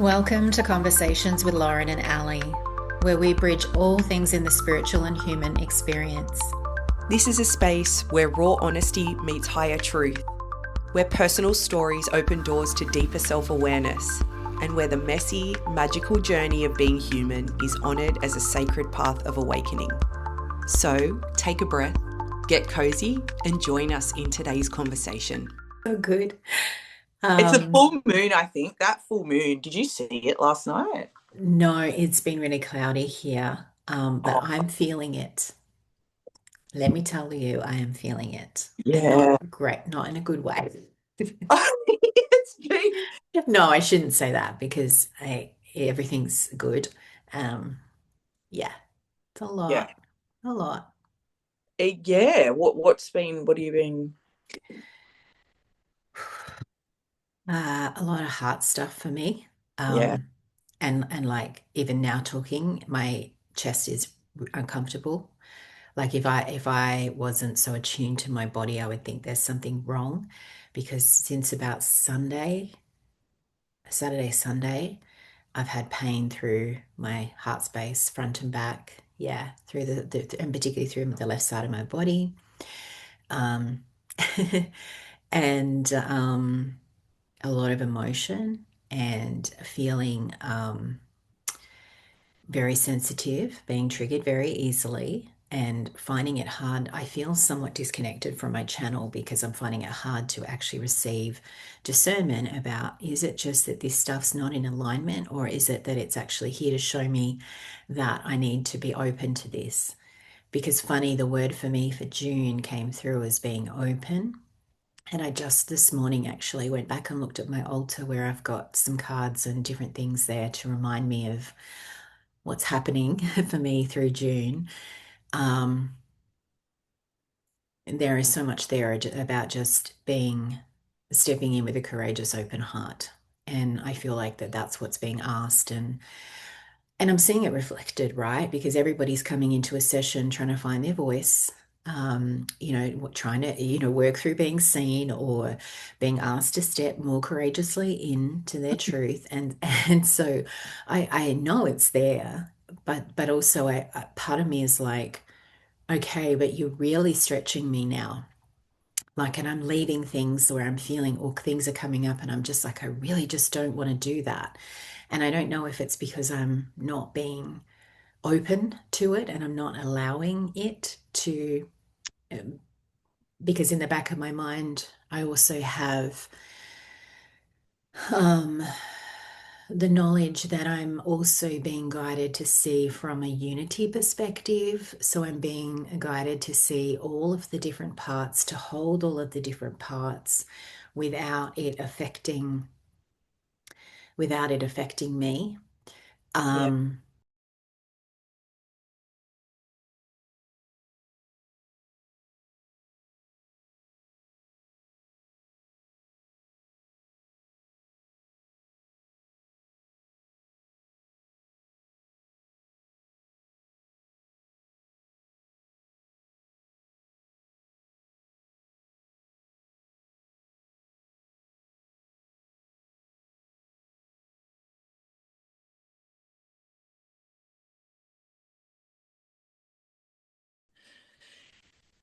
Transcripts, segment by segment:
Welcome to Conversations with Lauren and Ali, where we bridge all things in the spiritual and human experience. This is a space where raw honesty meets higher truth, where personal stories open doors to deeper self-awareness, and where the messy, magical journey of being human is honoured as a sacred path of awakening. So, take a breath, get cozy, and join us in today's conversation. So good. It's a full moon, I think. That full moon. Did you see it last night? No, it's been really cloudy here, but I'm feeling it. Let me tell you, I am feeling it. And Yeah. not great, not in a good way. It's been... No, I shouldn't say that because everything's good. Yeah, it's a Yeah. lot, a lot. Yeah. What have you been? A lot of heart stuff for me. Yeah. And like even now talking, my chest is uncomfortable. Like if I wasn't so attuned to my body, I would think there's something wrong because since about Saturday, Sunday, I've had pain through my heart space, front and back. Yeah, through and particularly through the left side of my body. Um, and a lot of emotion and feeling very sensitive, being triggered very easily, and finding it hard. I feel somewhat disconnected from my channel because I'm finding it hard to actually receive discernment about, is it just that this stuff's not in alignment, or is it that it's actually here to show me that I need to be open to this? Because funny, the word for me for June came through as being open. And I just this morning actually went back and looked at my altar where I've got some cards and different things there to remind me of what's happening for me through June. Um, there is so much there about just stepping in with a courageous open heart. And I feel like that's what's being asked. And I'm seeing it reflected, right? Because everybody's coming into a session trying to find their voice, trying to, work through being seen or being asked to step more courageously into their truth. And so I know it's there, but also part of me is like, okay, but you're really stretching me now. Like, and I'm leaving things where I'm feeling, or things are coming up, and I'm just like, I really just don't want to do that. And I don't know if it's because I'm not being open to it and I'm not allowing it to, um, because in the back of my mind, I also have um, the knowledge that I'm also being guided to see from a unity perspective. So I'm being guided to see all of the different parts, to hold all of the different parts without it affecting me. Yeah. Um,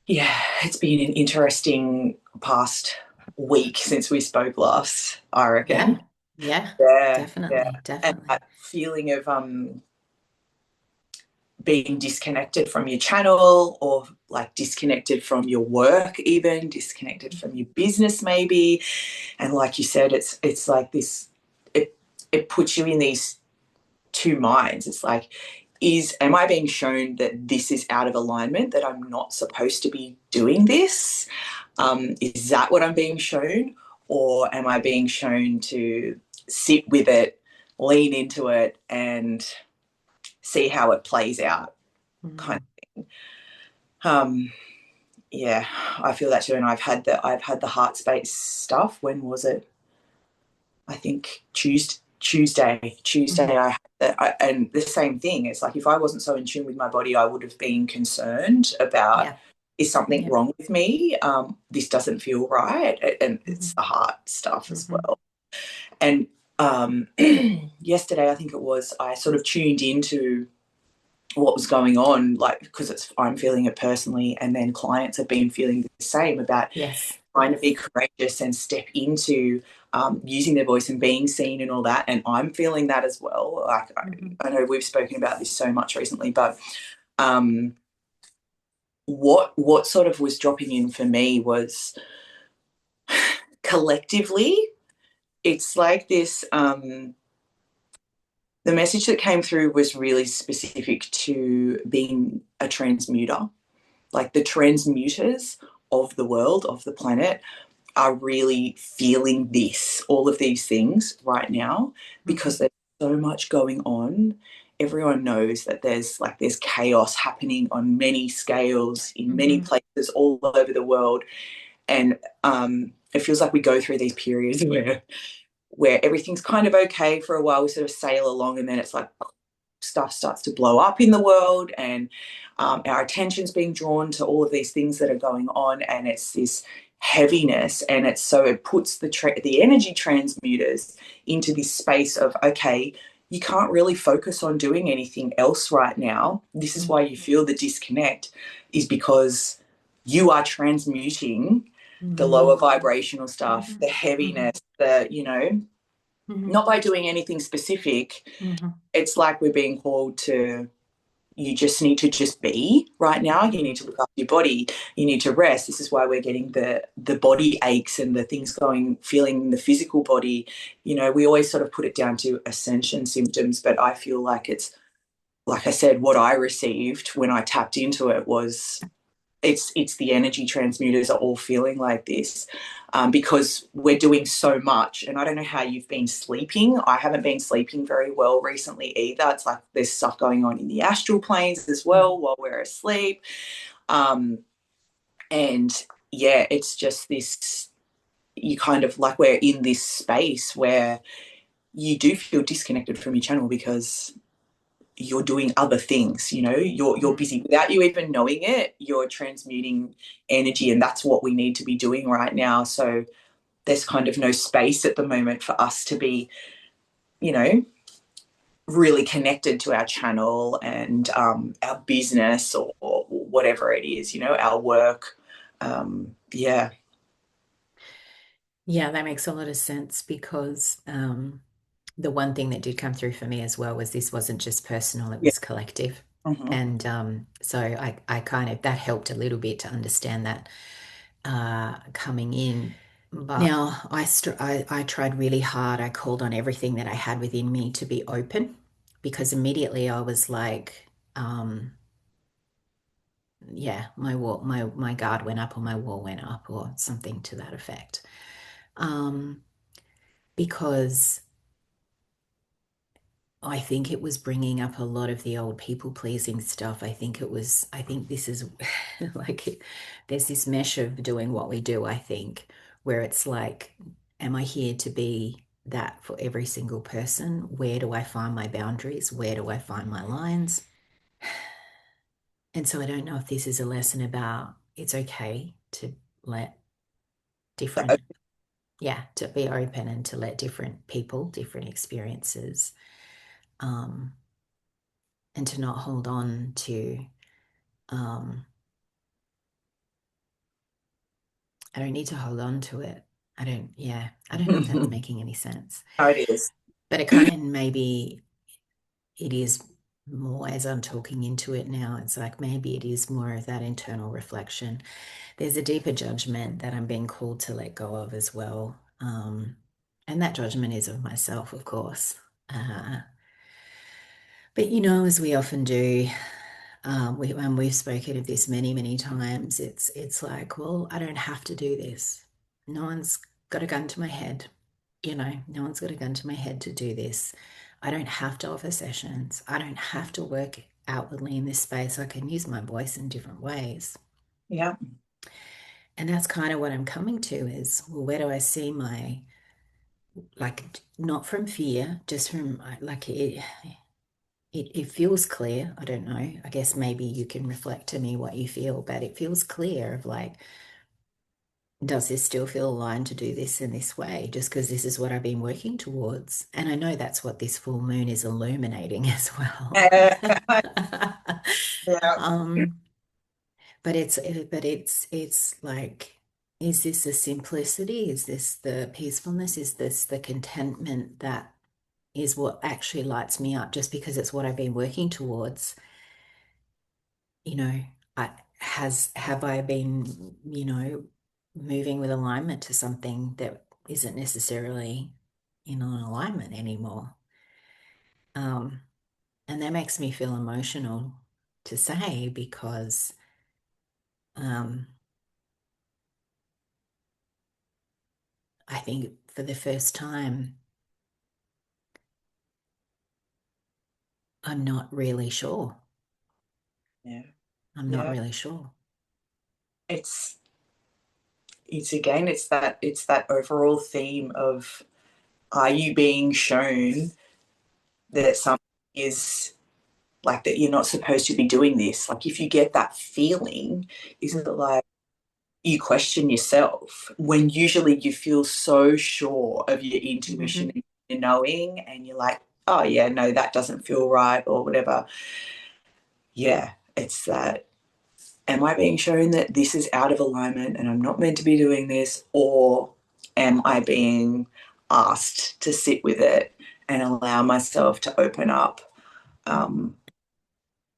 Yeah. It's been an interesting past week since we spoke last, I reckon. yeah, Yeah. definitely, And definitely. that feeling of being disconnected from your channel, or like disconnected from your work, even disconnected from your business maybe. And like you said, it's like this, it puts you in these two minds. It's like, am I being shown that this is out of alignment, that I'm not supposed to be doing this? Is that what I'm being shown? Or am I being shown to sit with it, lean into it, and see how it plays out, kind of thing? Yeah, I feel that too. And I've had the heart space stuff. When was it? I think Tuesday. I had that, and the same thing. It's like, if I wasn't so in tune with my body, I would have been concerned about, Yeah, is something yeah. wrong with me? This doesn't feel right, and it's the heart stuff as Mhm. well. And yesterday, I think it was, I sort of tuned into what was going on, like, because I'm feeling it personally, and then clients have been feeling the same about Yes. trying to be courageous and step into using their voice and being seen and all that. And I'm feeling that as well. Like, Mm-hmm. I know we've spoken about this so much recently, but um, what sort of was dropping in for me was collectively, it's like this. The message that came through was really specific to being a transmuter. Like the transmuters of the world, of the planet, are really feeling this, all of these things right now, Mm-hmm. because there's so much going on. Everyone knows that there's chaos happening on many scales in many Mm-hmm. places all over the world. And it feels like we go through these periods where everything's kind of okay for a while. We sort of sail along, and then it's like stuff starts to blow up in the world, and our attention's being drawn to all of these things that are going on, and it's this heaviness, and it's so it puts the energy transmuters into this space of, okay, you can't really focus on doing anything else right now. This is why you feel the disconnect, is because you are transmuting the Mm-hmm. lower vibrational stuff, the Mm-hmm. heaviness, Mm-hmm. not by doing anything specific. Mm-hmm. It's like we're being called to, you just need to just be right now. You need to look after your body. You need to rest. This is why we're getting the body aches and the things feeling in the physical body. We always sort of put it down to ascension symptoms, but I feel like it's, like I said, what I received when I tapped into it was, it's the energy transmuters are all feeling like this, because we're doing so much. And I don't know how you've been sleeping. I haven't been sleeping very well recently either. It's like there's stuff going on in the astral planes as well while we're asleep. Um, and yeah, it's just this, you kind of like, we're in this space where you do feel disconnected from your channel because you're doing other things. You're Mm-hmm. busy without you even knowing it. You're transmuting energy, and that's what we need to be doing right now. So there's kind of no space at the moment for us to be, you know really connected to our channel and our business, or whatever it is, our work. Yeah. Yeah, that makes a lot of sense because the one thing that did come through for me as well was this wasn't just personal, it Yeah. was collective. Mm-hmm. And so I kind of, that helped a little bit to understand that coming in. But now I tried really hard. I called on everything that I had within me to be open because immediately I was like, yeah, my guard went up or my wall went up or something to that effect. Um, because I think it was bringing up a lot of the old people pleasing stuff. I think this is like, there's this mesh of doing what we do, I think, where it's like, am I here to be that for every single person? Where do I find my boundaries? Where do I find my lines? And so I don't know if this is a lesson about it's okay to let different, yeah, to be open and to let different people, different experiences, um, and to not hold on to, um, I don't need to hold on to it. I don't know if that's making any sense. How it is. But it kind of maybe it is more as I'm talking into it now, it's like maybe it is more of that internal reflection. There's a deeper judgment that I'm being called to let go of as well. And that judgment is of myself, of course. Uh, but as we often do, and we've spoken of this many, many times, it's like, well, I don't have to do this. No one's got a gun to my head. No one's got a gun to my head to do this. I don't have to offer sessions. I don't have to work outwardly in this space. I can use my voice in different ways. Yeah. And that's kind of what I'm coming to is, well, where do I see my, like, not from fear, just from like it feels clear. I don't know. I guess maybe you can reflect to me what you feel, but it feels clear of like, does this still feel aligned to do this in this way? Just because this is what I've been working towards. And I know that's what this full moon is illuminating as well. Uh, yeah, Um, but it's like, is this the simplicity? Is this the peacefulness? Is this the contentment that is what actually lights me up just because it's what I've been working towards? You know, I have I been, moving with alignment to something that isn't necessarily in an alignment anymore. Um, and that makes me feel emotional to say because um, I think for the first time, I'm not really sure. yeah, I'm not yeah. really sure. It's it's again, it's that overall theme of, are you being shown that something is like that you're not supposed to be doing this? Like if you get that feeling, isn't it like you question yourself when usually you feel so sure of your intuition Hmm. and your knowing, and you're like, oh yeah, no, that doesn't feel right or whatever. Yeah, it's that. Am I being shown that this is out of alignment and I'm not meant to be doing this? Or am I being asked to sit with it and allow myself to open up? Um,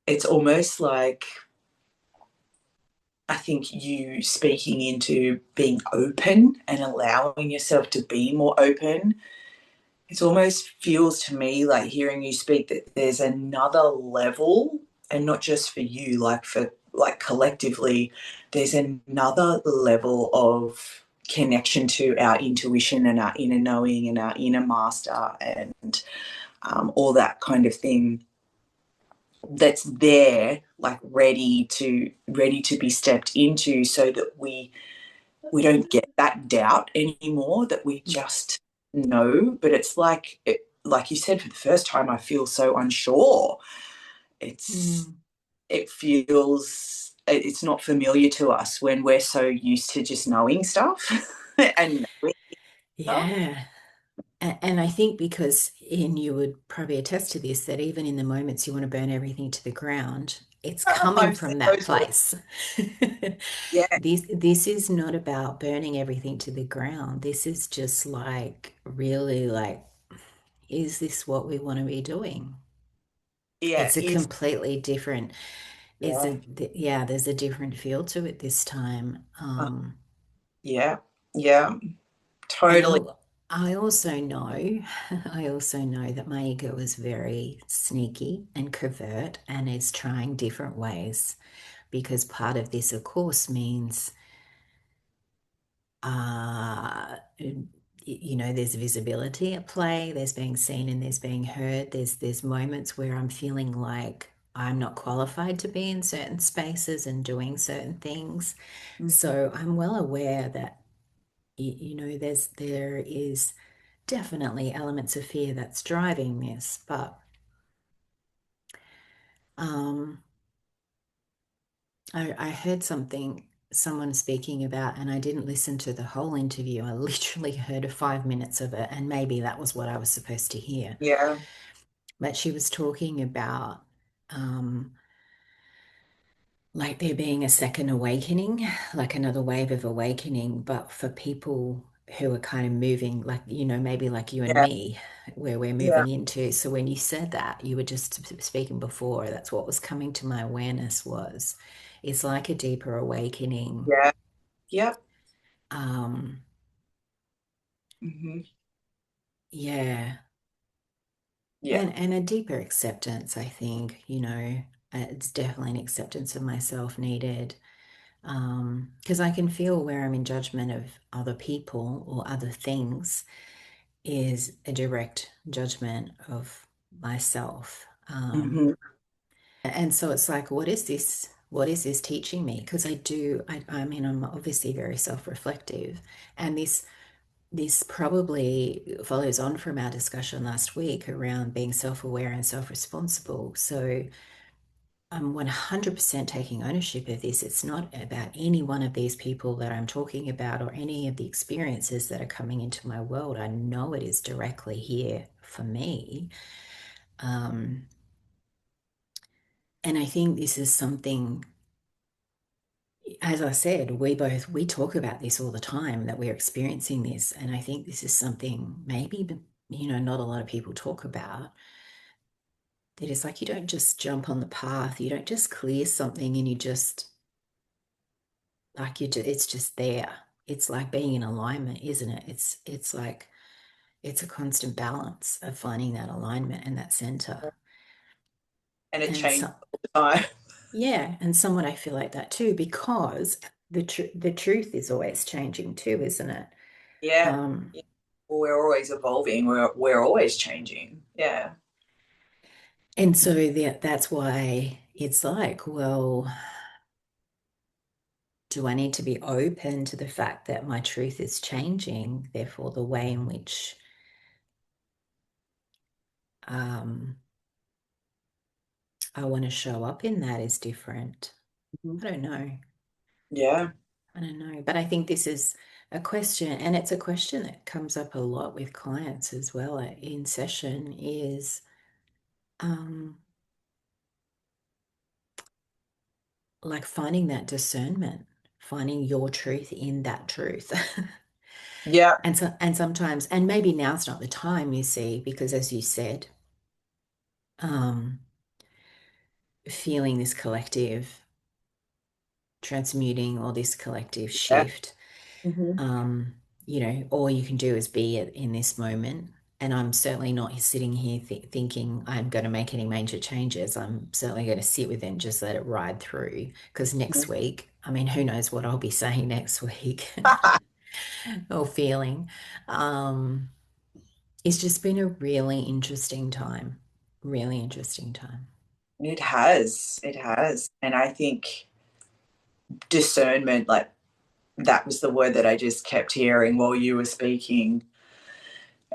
it's almost like, I think, you speaking into being open and allowing yourself to be more open. It almost feels to me like hearing you speak that there's another level, and not just for you, like for like collectively, there's another level of connection to our intuition and our inner knowing and our inner master and all that kind of thing, that's there, like ready to be stepped into, so that we don't get that doubt anymore, that we just know. But it's like like you said, for the first time I feel so unsure. it's Mm. it feels, it's not familiar to us when we're so used to just knowing stuff and knowing stuff. Yeah. And I think because, and you would probably attest to this, that even in the moments you want to burn everything to the ground, it's coming I've said from that those words. place. Yeah, This is not about burning everything to the ground. This is just like really like, is this what we want to be doing? yeah, It's a is, completely different, yeah, yeah, there's a different feel to it this time. uh, yeah, yeah, And totally. I also know, I also know that my ego is very sneaky and covert and is trying different ways because part of this, of course, means, there's visibility at play, there's being seen and there's being heard. There's moments where I'm feeling like I'm not qualified to be in certain spaces and doing certain things. Mhm. So I'm well aware that, there is definitely elements of fear that's driving this, but um, I heard someone speaking about, and I didn't listen to the whole interview. I literally heard 5 minutes of it, and maybe that was what I was supposed to hear. Yeah, But she was talking about um, like there being a second awakening, like another wave of awakening, but for people who are kind of moving, like, maybe like you and yeah, me, where we're yeah, moving into. So when you said that, you were just speaking before, that's what was coming to my awareness was, it's like a deeper awakening. yeah, yep. Um, Hmm. yeah. Yeah. And a deeper acceptance, I think, it's definitely an acceptance of myself needed. Because I can feel where I'm in judgment of other people or other things is a direct judgment of myself. Hmm. And so it's like, what is this? What is this teaching me? Because I mean, I'm obviously very self-reflective, and this probably follows on from our discussion last week around being self-aware and self-responsible. So I'm 100% taking ownership of this. It's not about any one of these people that I'm talking about or any of the experiences that are coming into my world. I know it is directly here for me. Um, and I think this is something, as I said, we talk about this all the time that we're experiencing this. And I think this is something maybe, not a lot of people talk about. That is like you don't just jump on the path, you don't just clear something and you just like it's just there. It's like being in alignment, isn't it? It's like it's a constant balance of finding that alignment and that center. And it And changes so all the time. yeah, and somewhat I feel like that too, because the truth is always changing too, isn't it? Yeah. Um, Yeah. We're always evolving. We're always changing. Yeah. and so that's why it's like, well, do I need to be open to the fact that my truth is changing? Therefore, the way in which um, I want to show up in that is different. Mhm. I don't know. Yeah. I don't know. But I think this is a question, and it's a question that comes up a lot with clients as well in session is um, like finding that discernment, finding your truth in that truth. Yeah. And sometimes, and maybe now's not the time, you see, because as you said, um, feeling this collective transmuting or this collective Yeah. shift, Hmm. um, all you can do is be in this moment. And I'm certainly not sitting here thinking I'm going to make any major changes. I'm certainly going to sit with it and just let it ride through. Because next week, I mean, who knows what I'll be saying next week or feeling. Um, it's just been a really interesting time. Really interesting time. It has. It has. And I think discernment, like that was the word that I just kept hearing while you were speaking.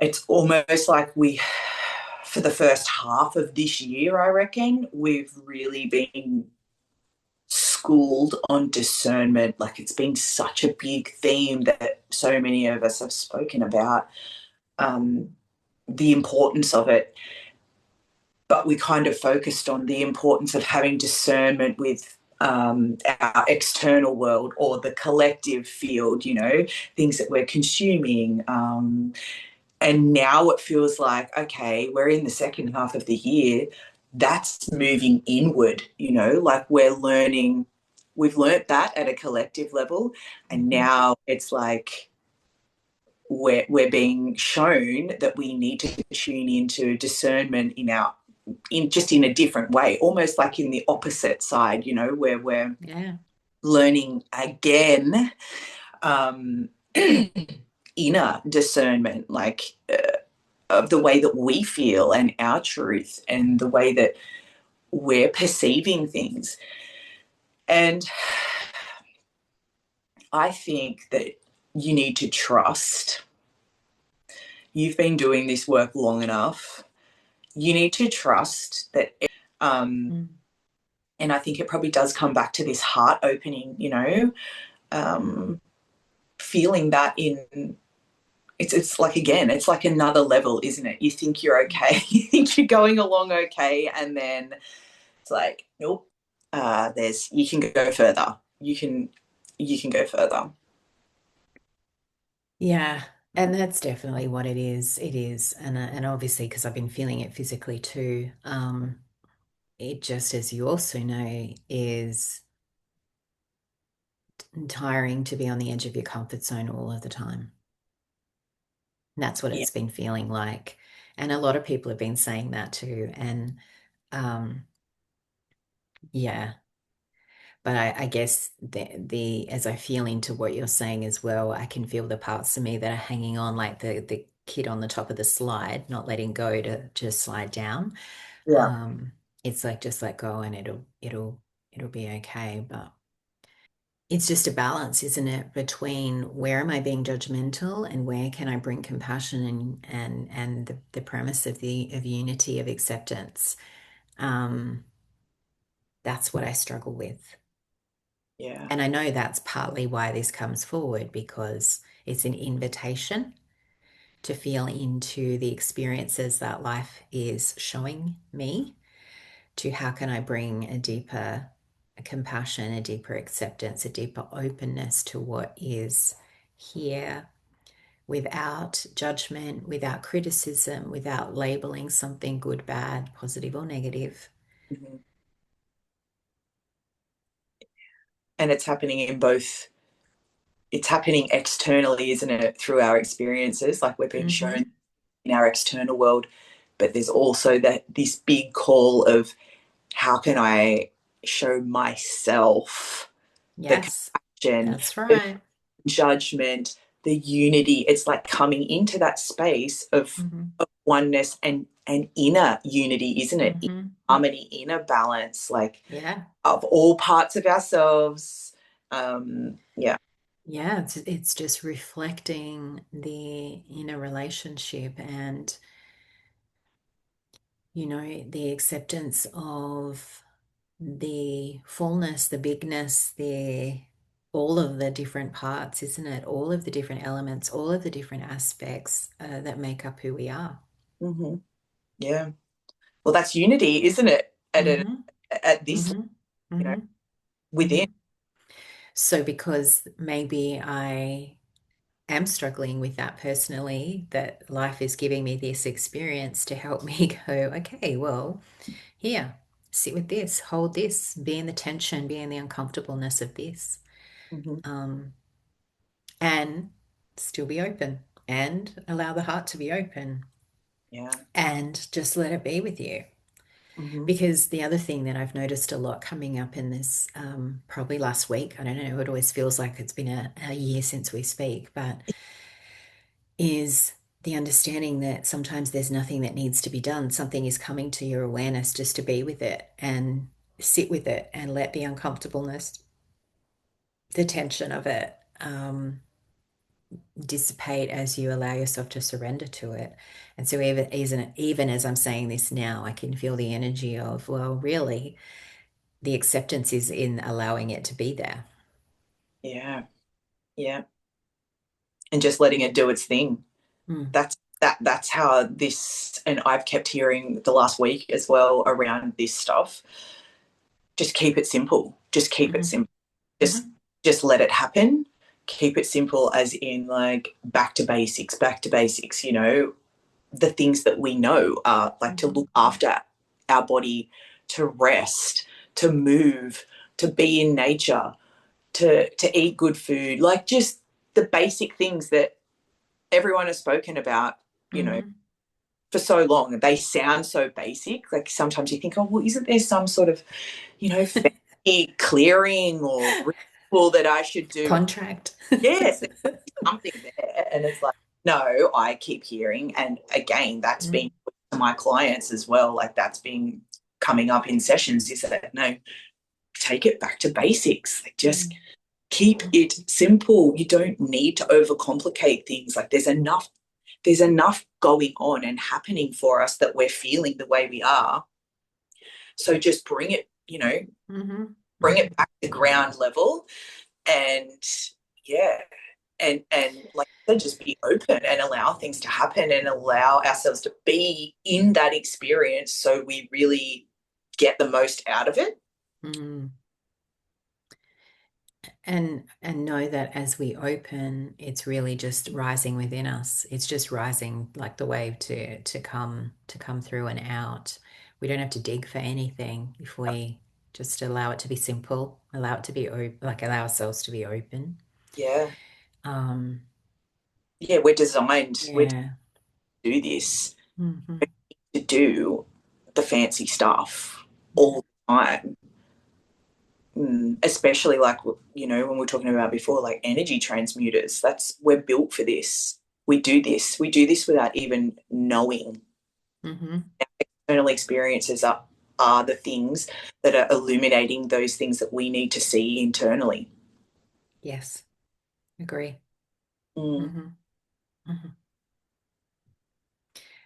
It's almost like for the first half of this year, I reckon, we've really been schooled on discernment. Like it's been such a big theme that so many of us have spoken about, um, the importance of it. But we kind of focused on the importance of having discernment with our external world or the collective field, things that we're consuming. And now it feels like, okay, we're in the second half of the year. That's moving inward, like we've learned that at a collective level. And Mhm. now it's like we're being shown that we need to tune into discernment in a different way, almost like in the opposite side, where we're Yeah. learning again, um, inner discernment, like of the way that we feel and our truth and the way that we're perceiving things. And I think that you need to trust. You've been doing this work long enough. You need to trust that. Um, Mm. and I think it probably does come back to this heart opening, um, feeling that in it's like again, it's like another level, isn't it? You think you're okay, you think you're going along okay, and then it's like, nope, there's you can go further. You can go further. Yeah, and that's definitely what it is. It is, and obviously because I've been feeling it physically too. It just, as you also know, is tiring to be on the edge of your comfort zone all of the time. And that's what Yeah. it's been feeling like, and a lot of people have been saying that too. And um, yeah, but I guess the as I feel into what you're saying as well, I can feel the parts of me that are hanging on, like the kid on the top of the slide, not letting go to just slide down. Yeah. It's like just let go and it'll be okay. But it's just a balance, isn't it, between where am I being judgmental and where can I bring compassion and the premise of the of unity of acceptance. Um, That's what I struggle with. Yeah. And I know that's partly why this comes forward because it's an invitation to feel into the experiences that life is showing me, to how can I bring a deeper compassion, a deeper acceptance, a deeper openness to what is here without judgment, without criticism, without labeling something good, bad, positive, or negative. Mhm. And it's happening in both, it's happening externally, isn't it, through our experiences, like we've been shown Mm-hmm. in our external world, but there's also that this big call of how can I show myself the Yes, compassion, that's the right. judgment, the unity. It's like coming into that space Mm-hmm. of oneness and inner unity, isn't it? Inner Mm-hmm. harmony, inner balance, like Yeah. of all parts of ourselves. Yeah. Yeah, it's just reflecting the inner relationship and, the acceptance of the fullness, the bigness, the all of the different parts, isn't it? All of the different elements, all of the different aspects that make up who we are. Mm-hmm. Yeah. Well, that's unity, isn't it? Mm-hmm. At this, Mm-hmm. you know, Mm-hmm. within. Mm-hmm. So because maybe I am struggling with that personally, that life is giving me this experience to help me go, okay, well, here, sit with this, hold this, be in the tension, be in the uncomfortableness of this, Mm-hmm. um, and still be open and allow the heart to be open Yeah. and just let it be with you. Mm-hmm. Because the other thing that I've noticed a lot coming up in this, probably last week, I don't know, it always feels like it's been a year since we speak, but is the understanding that sometimes there's nothing that needs to be done. Something is coming to your awareness just to be with it and sit with it and let the uncomfortableness, the tension of it, dissipate as you allow yourself to surrender to it. And so even as I'm saying this now, I can feel the energy of, well, really, the acceptance is in allowing it to be there. Yeah. Yeah. And just letting it do its thing. Mm, That's how this, and I've kept hearing the last week as well around this stuff. Just keep it simple. Just keep it mm-hmm, simple. Just mm-hmm, just let it happen. Keep it simple as in like back to basics, the things that we know are like to mm-hmm, look after our body, to rest, to move, to be in nature, to eat good food, like just the basic things that everyone has spoken about, you know, mm-hmm. for so long. They sound so basic. Like sometimes you think, oh, well, isn't there some sort of, fancy clearing or ritual that I should do? Contract. Yes, there must be something there. And it's like, no, I keep hearing. And again, that's been Mm, put to my clients as well. Like that's been coming up in sessions is that, no, take it back to basics. Like just mm, keep it simple. You don't need to overcomplicate things. Like there's enough going on and happening for us that we're feeling the way we are. So just mm-hmm, bring mm-hmm. it back to ground level, and yeah, and like I said, just be open and allow things to happen and allow ourselves to be in that experience so we really get the most out of it. Mm. And know that as we open, it's really just rising within us. It's just rising like the wave to come through and out. We don't have to dig for anything if we just allow it to be simple, allow it to be like allow ourselves to be open. Yeah, Um, yeah, we're to yeah. do this, Hmm. to do the fancy stuff Yeah. all the time. Especially like when we're talking about before, like energy transmuters. That's we're built for this. We do this without even knowing. Hmm. External experiences are the things that are illuminating those things that we need to see internally. Yes. Agree. Mm. Hmm. Hmm.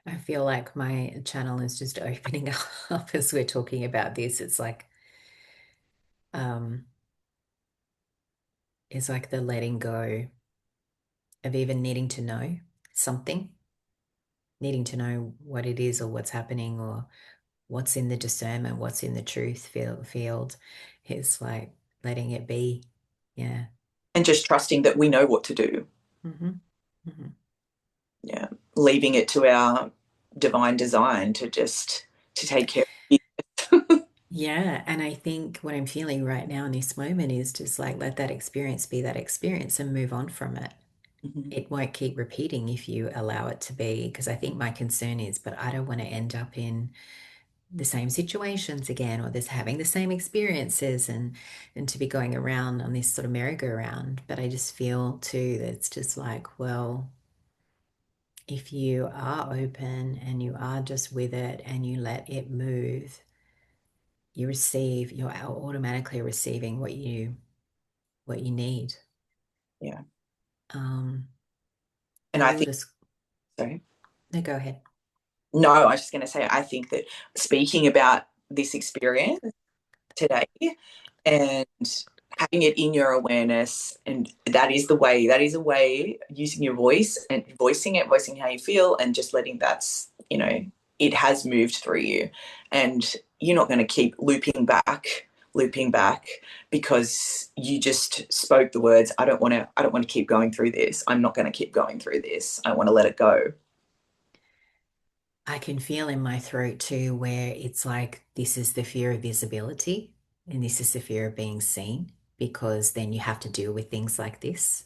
I feel like my channel is just opening up as we're talking about this. It's like um, is like the letting go of even needing to know something, needing to know what it is or what's happening or what's in the discernment, what's in the truth field. It's like letting it be. Yeah. And just trusting that we know what to do. Mm-hmm. Mm-hmm. Yeah. Leaving it to our divine design to take care of it. Yeah. And I think what I'm feeling right now in this moment is just like let that experience be that experience and move on from it. Mm-hmm. It won't keep repeating if you allow it to be, because I think my concern is, but I don't want to end up in the same situations again or this having the same experiences and to be going around on this sort of merry-go-round. But I just feel too that it's just like, well, if you are open and you are just with it and you let it move, you're automatically receiving what you need. Yeah. um And and I all think, this. sorry. No, go ahead. No, I was just going to say, I think that speaking about this experience today and having it in your awareness, and that is the way, that is a way, using your voice and voicing it, voicing how you feel, and just letting that's, it has moved through you. And you're not going to keep looping back because you just spoke the words, I don't want to keep going through this. I'm not going to keep going through this. I want to let it go. I can feel in my throat too, where it's like this is the fear of visibility and this is the fear of being seen, because then you have to deal with things like this.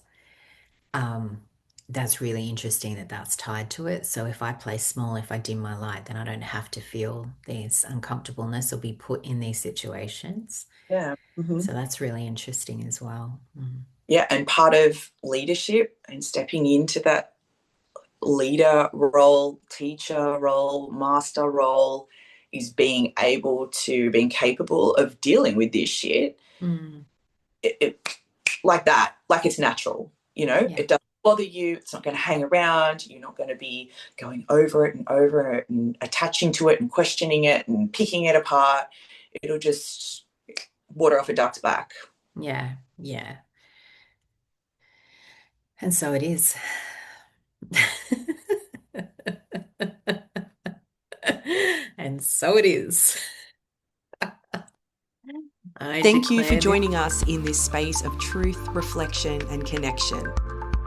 Um, that's really interesting that that's tied to it. So if I play small, if I dim my light, then I don't have to feel this uncomfortableness or be put in these situations. Yeah. Mm-hmm. So that's really interesting as well. Mm. Yeah, and part of leadership and stepping into that leader role, teacher role, master role is being capable of dealing with this shit Mm. like that, like it's natural. Yeah. It doesn't bother you. It's not going to hang around. You're not going to be going over it and over it and attaching to it and questioning it and picking it apart. It'll just water off a duck's back. Yeah. Yeah. And so it is. And so it is. I Thank you for declare this. joining us in this space of truth, reflection, and connection.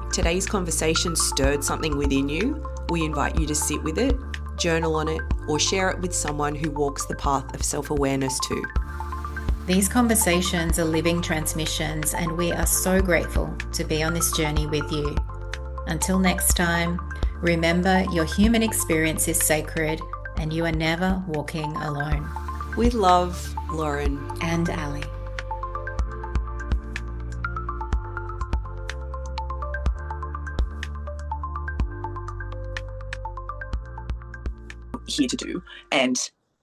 If today's conversation stirred something within you, we invite you to sit with it, journal on it, or share it with someone who walks the path of self-awareness too. These conversations are living transmissions, and we are so grateful to be on this journey with you. Until next time, remember your human experience is sacred and you are never walking alone. With love, Lauren and Ali. Here to do. And